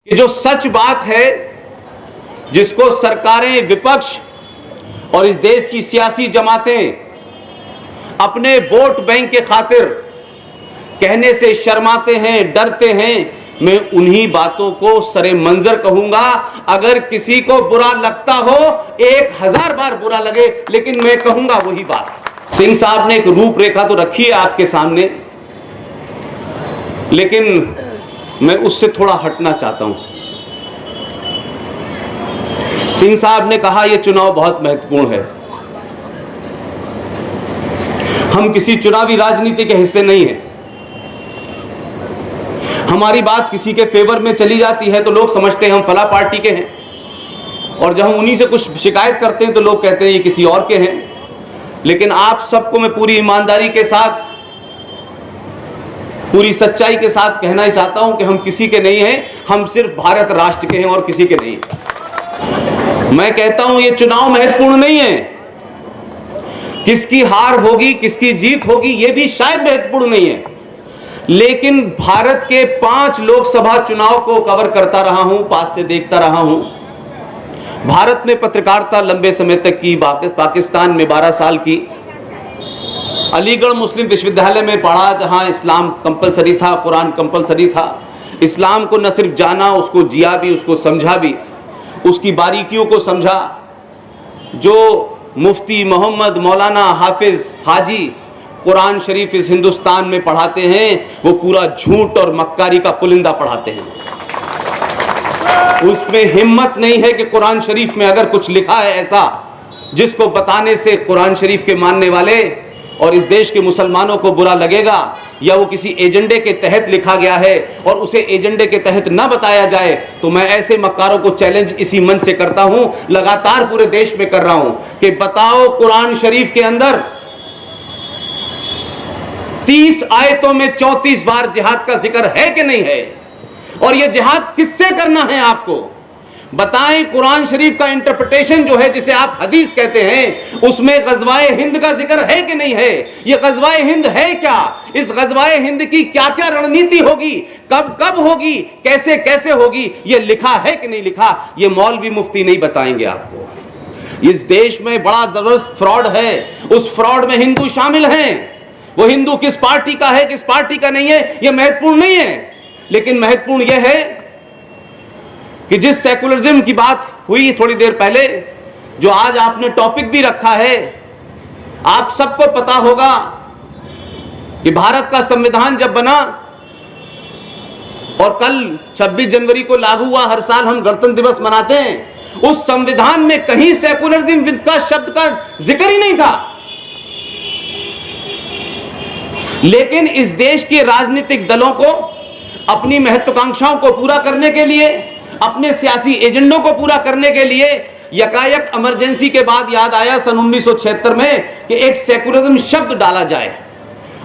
कि जो सच बात है जिसको सरकारें, विपक्ष और इस देश की सियासी जमातें अपने वोट बैंक के खातिर कहने से शर्माते हैं, डरते हैं, मैं उन्हीं बातों को सरे मंजर कहूंगा। अगर किसी को बुरा लगता हो, 1000 बार बुरा लगे, लेकिन मैं कहूंगा वही बात। सिंह साहब ने एक रूपरेखा तो रखी है आपके सामने, लेकिन मैं उससे थोड़ा हटना चाहता हूं। सिंह साहब ने कहा यह चुनाव बहुत महत्वपूर्ण है। हम किसी चुनावी राजनीति के हिस्से नहीं हैं। हमारी बात किसी के फेवर में चली जाती है तो लोग समझते हैं हम फला पार्टी के हैं, और जब हम उन्हीं से कुछ शिकायत करते हैं तो लोग कहते हैं ये किसी और के हैं। लेकिन आप सबको मैं पूरी ईमानदारी के साथ, पूरी सच्चाई के साथ कहना ही चाहता हूं कि हम किसी के नहीं हैं, हम सिर्फ भारत राष्ट्र के हैं और किसी के नहीं हैं। मैं कहता हूं ये चुनाव महत्वपूर्ण नहीं है, किसकी हार होगी, किसकी जीत होगी, यह भी शायद महत्वपूर्ण नहीं है, लेकिन भारत के 5 लोकसभा चुनाव को कवर करता रहा हूं, पास से देखता रहा हूं। भारत में पत्रकारिता लंबे समय तक की, पाकिस्तान में 12 साल की, अलीगढ़ मुस्लिम विश्वविद्यालय में पढ़ा जहां इस्लाम कंपलसरी था, कुरान कंपलसरी था। इस्लाम को न सिर्फ जाना, उसको जिया भी, उसको समझा भी, उसकी बारीकियों को समझा। जो मुफ्ती, मोहम्मद, मौलाना, हाफिज, हाजी कुरान शरीफ इस हिंदुस्तान में पढ़ाते हैं, वो पूरा झूठ और मक्कारी का पुलिंदा पढ़ाते हैं। उसमें हिम्मत नहीं है कि कुरान शरीफ में अगर कुछ लिखा है ऐसा जिसको बताने से कुरान शरीफ के मानने वाले और इस देश के मुसलमानों को बुरा लगेगा, या वो किसी एजेंडे के तहत लिखा गया है और उसे एजेंडे के तहत न बताया जाए, तो मैं ऐसे मक्कारों को चैलेंज इसी मन से करता हूं, लगातार पूरे देश में कर रहा हूं कि बताओ कुरान शरीफ के अंदर 30 आयतों में 34 बार जिहाद का जिक्र है कि नहीं है, और यह जिहाद किससे करना है आपको बताएं। कुरान शरीफ का इंटरप्रिटेशन जो है, जिसे आप हदीस कहते हैं, उसमें गज़वाए हिंद का जिक्र है कि नहीं है? यह गज़वाए हिंद है क्या? इस गज़वाए हिंद की क्या क्या रणनीति होगी, कब कब होगी, कैसे कैसे होगी, यह लिखा है कि नहीं लिखा? यह मौलवी मुफ्ती नहीं बताएंगे आपको। इस देश में बड़ा जबरदस्त फ्रॉड है, उस फ्रॉड में हिंदू शामिल हैं। वो हिंदू किस पार्टी का है, किस पार्टी का नहीं है, यह महत्वपूर्ण नहीं है, लेकिन महत्वपूर्ण यह है कि जिस सेकुलरिज्म की बात हुई थोड़ी देर पहले, जो आज आपने टॉपिक भी रखा है, आप सबको पता होगा कि भारत का संविधान जब बना और कल 26 जनवरी को लागू हुआ, हर साल हम गणतंत्र दिवस मनाते हैं, उस संविधान में कहीं सेकुलरिज्म का शब्द का जिक्र ही नहीं था। लेकिन इस देश के राजनीतिक दलों को अपनी महत्वाकांक्षाओं को पूरा करने के लिए, अपने सियासी एजेंडों को पूरा करने के लिए यकायक इमरजेंसी के बाद याद आया सन 1976 में कि एक सेकुलरिज्म शब्द डाला जाए,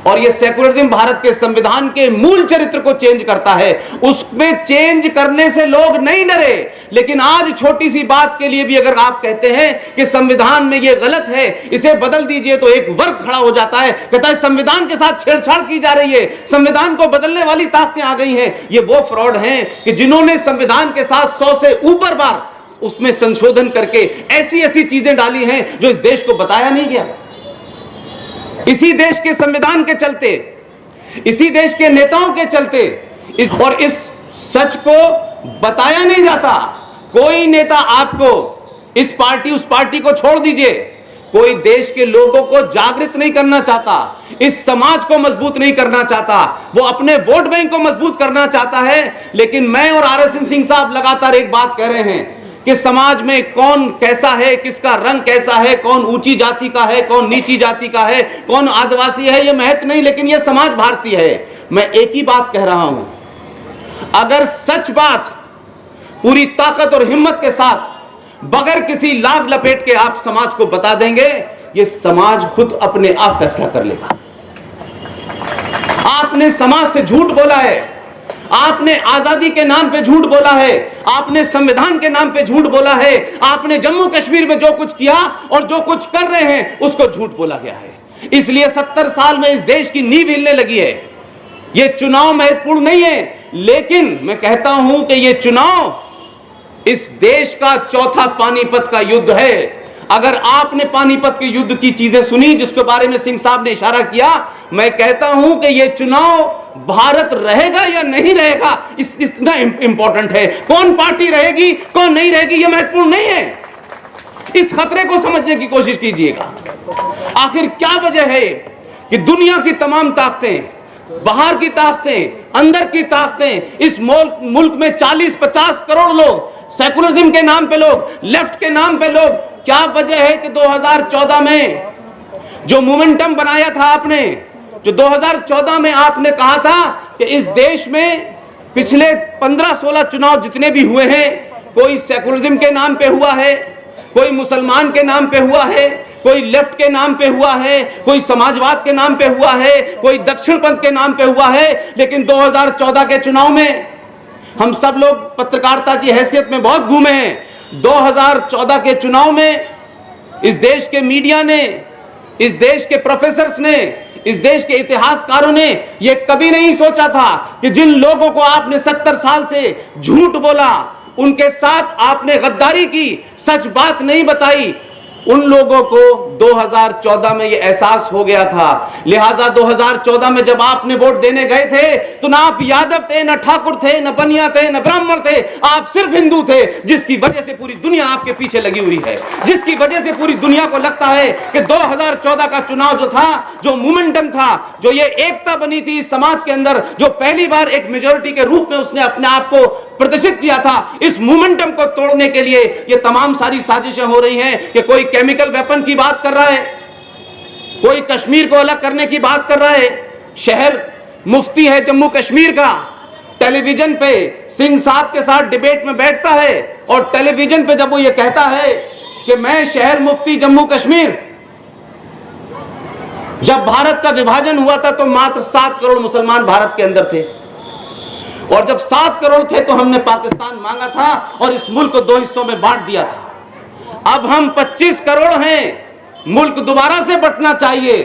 और यह सेकुलरिज्म भारत के संविधान के मूल चरित्र को चेंज करता है। उसमें चेंज करने से लोग नहीं डरे, लेकिन आज छोटी सी बात के लिए भी अगर आप कहते हैं कि संविधान में यह गलत है, इसे बदल दीजिए, तो एक वर्ग खड़ा हो जाता है, कहता है संविधान के साथ छेड़छाड़ की जा रही है, संविधान को बदलने वाली ताकतें आ गई हैं। ये वो फ्रॉड हैं कि जिन्होंने संविधान के साथ 100 से ऊपर बार उसमें संशोधन करके ऐसी ऐसी चीजें डाली हैं जो इस देश को बताया नहीं गया। इसी देश के संविधान के चलते, इसी देश के नेताओं के चलते इस सच को बताया नहीं जाता। कोई नेता आपको इस पार्टी उस पार्टी को छोड़ दीजिए, कोई देश के लोगों को जागृत नहीं करना चाहता, इस समाज को मजबूत नहीं करना चाहता, वो अपने वोट बैंक को मजबूत करना चाहता है। लेकिन मैं और RSN सिंह साहब लगातार एक बात कह रहे हैं कि समाज में कौन कैसा है, किसका रंग कैसा है, कौन ऊंची जाति का है, कौन नीची जाति का है, कौन आदिवासी है, यह महत्व नहीं, लेकिन यह समाज भारतीय है। मैं एक ही बात कह रहा हूं, अगर सच बात पूरी ताकत और हिम्मत के साथ बगैर किसी लाभ लपेट के आप समाज को बता देंगे, यह समाज खुद अपने आप फैसला कर लेगा। आपने समाज से झूठ बोला है, आपने आजादी के नाम पे झूठ बोला है, आपने संविधान के नाम पे झूठ बोला है, आपने जम्मू कश्मीर में जो कुछ किया और जो कुछ कर रहे हैं उसको झूठ बोला गया है। इसलिए 70 साल में इस देश की नींव हिलने लगी है। ये चुनाव महत्वपूर्ण नहीं है, लेकिन मैं कहता हूं कि यह चुनाव इस देश का चौथा पानीपत का युद्ध है। अगर आपने पानीपत के युद्ध की चीजें सुनी जिसके बारे में सिंह साहब ने इशारा किया, मैं कहता हूं कि यह चुनाव भारत रहेगा या नहीं रहेगा इतना इंपॉर्टेंट है। कौन पार्टी रहेगी कौन नहीं रहेगी यह महत्वपूर्ण नहीं है। इस खतरे को समझने की कोशिश कीजिएगा। आखिर क्या वजह है कि दुनिया की तमाम ताकतें, बाहर की ताकतें, अंदर की ताकतें, इस मुल्क में 40-50 करोड़ लोग, सेकुलरिज्म के नाम पे लोग, लेफ्ट के नाम पे लोग, क्या वजह है कि 2014 में जो मोमेंटम बनाया था आपने, जो 2014 में आपने कहा था कि इस देश में पिछले 15-16 चुनाव जितने भी हुए हैं, कोई सेकुलरिज्म के नाम पे हुआ है, कोई मुसलमान के नाम पे हुआ है, कोई लेफ्ट के नाम पे हुआ है, कोई समाजवाद के नाम पे हुआ है, कोई दक्षिण पंथ के नाम पे हुआ है, लेकिन 2014 के चुनाव में हम सब लोग पत्रकारिता की हैसियत में बहुत घूमे हैं। 2014 के चुनाव में इस देश के मीडिया ने, इस देश के प्रोफेसर्स ने, इस देश के इतिहासकारों ने यह कभी नहीं सोचा था कि जिन लोगों को आपने 70 साल से झूठ बोला, उनके साथ आपने गद्दारी की, सच बात नहीं बताई, उन लोगों को 2014 में यह एहसास हो गया था। लिहाजा 2014 में जब आपने वोट देने गए थे तो ना आप यादव थे, ना ठाकुर थे, ना बनिया थे, ना ब्राह्मण थे, आप सिर्फ हिंदू थे, जिसकी वजह से पूरी दुनिया आपके पीछे लगी हुई है, जिसकी वजह से पूरी दुनिया को लगता है कि 2014 का चुनाव जो था, जो मोमेंटम था, जो ये एकता बनी थी इस समाज के अंदर, जो पहली बार एक मेजॉरिटी के रूप में उसने अपने आप को प्रदर्शित किया था, इस मोमेंटम को तोड़ने के लिए ये तमाम सारी साजिशें हो रही हैं कि कोई केमिकल वेपन की बात कर रहा है, कोई कश्मीर को अलग करने की बात कर रहा है। शहर मुफ्ती है जम्मू कश्मीर का, टेलीविजन पे सिंह साहब के साथ डिबेट में बैठता है और टेलीविजन पे जब वो ये कहता है कि मैं शहर मुफ्ती जम्मू कश्मीर, जब भारत का विभाजन हुआ था तो मात्र 7 करोड़ मुसलमान भारत के अंदर थे, और जब 7 करोड़ थे तो हमने पाकिस्तान मांगा था और इस मुल्क को 2 हिस्सों में बांट दिया था। अब हम 25 करोड़ हैं, मुल्क दोबारा से बंटना चाहिए।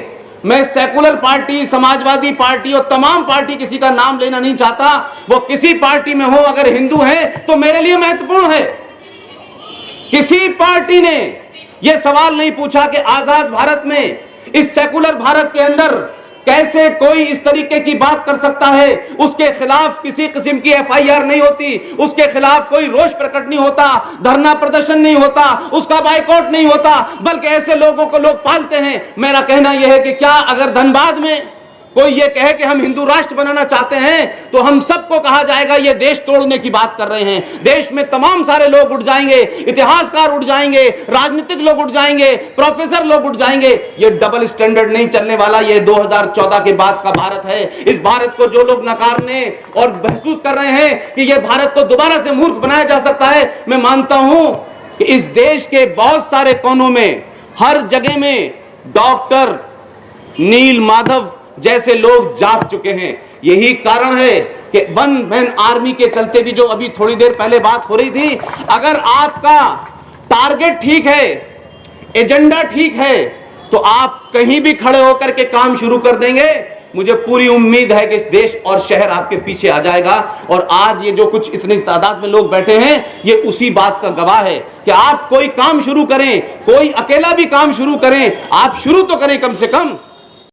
मैं सेकुलर पार्टी, समाजवादी पार्टी और तमाम पार्टी, किसी का नाम लेना नहीं चाहता, वो किसी पार्टी में हो, अगर हिंदू है तो मेरे लिए महत्वपूर्ण है। किसी पार्टी ने यह सवाल नहीं पूछा कि आजाद भारत में, इस सेकुलर भारत के अंदर कैसे कोई इस तरीके की बात कर सकता है, उसके खिलाफ किसी किस्म की FIR नहीं होती, उसके खिलाफ कोई रोष प्रकट नहीं होता, धरना प्रदर्शन नहीं होता, उसका बाइकआउट नहीं होता, बल्कि ऐसे लोगों को लोग पालते हैं। मेरा कहना यह है कि क्या अगर धनबाद में कोई ये कहे कि हम हिंदू राष्ट्र बनाना चाहते हैं तो हम सबको कहा जाएगा ये देश तोड़ने की बात कर रहे हैं। देश में तमाम सारे लोग उठ जाएंगे, इतिहासकार उठ जाएंगे, राजनीतिक लोग उठ जाएंगे, प्रोफेसर लोग उठ जाएंगे। ये डबल स्टैंडर्ड नहीं चलने वाला, ये 2014 के बाद का भारत है। इस भारत को जो लोग नकारने और महसूस कर रहे हैं कि ये भारत को दोबारा से मूर्ख बनाया जा सकता है, मैं मानता हूं कि इस देश के बहुत सारे कोनों में, हर जगह में डॉक्टर नील माधव जैसे लोग जाग चुके हैं। यही कारण है कि वन मैन आर्मी के चलते भी, जो अभी थोड़ी देर पहले बात हो रही थी, अगर आपका टारगेट ठीक है, एजेंडा ठीक है, तो आप कहीं भी खड़े होकर के काम शुरू कर देंगे। मुझे पूरी उम्मीद है कि इस देश और शहर आपके पीछे आ जाएगा। और आज ये जो कुछ इतनी तादाद में लोग बैठे हैं, ये उसी बात का गवाह है कि आप कोई काम शुरू करें, कोई अकेला भी काम शुरू करें, आप शुरू तो करें कम से कम।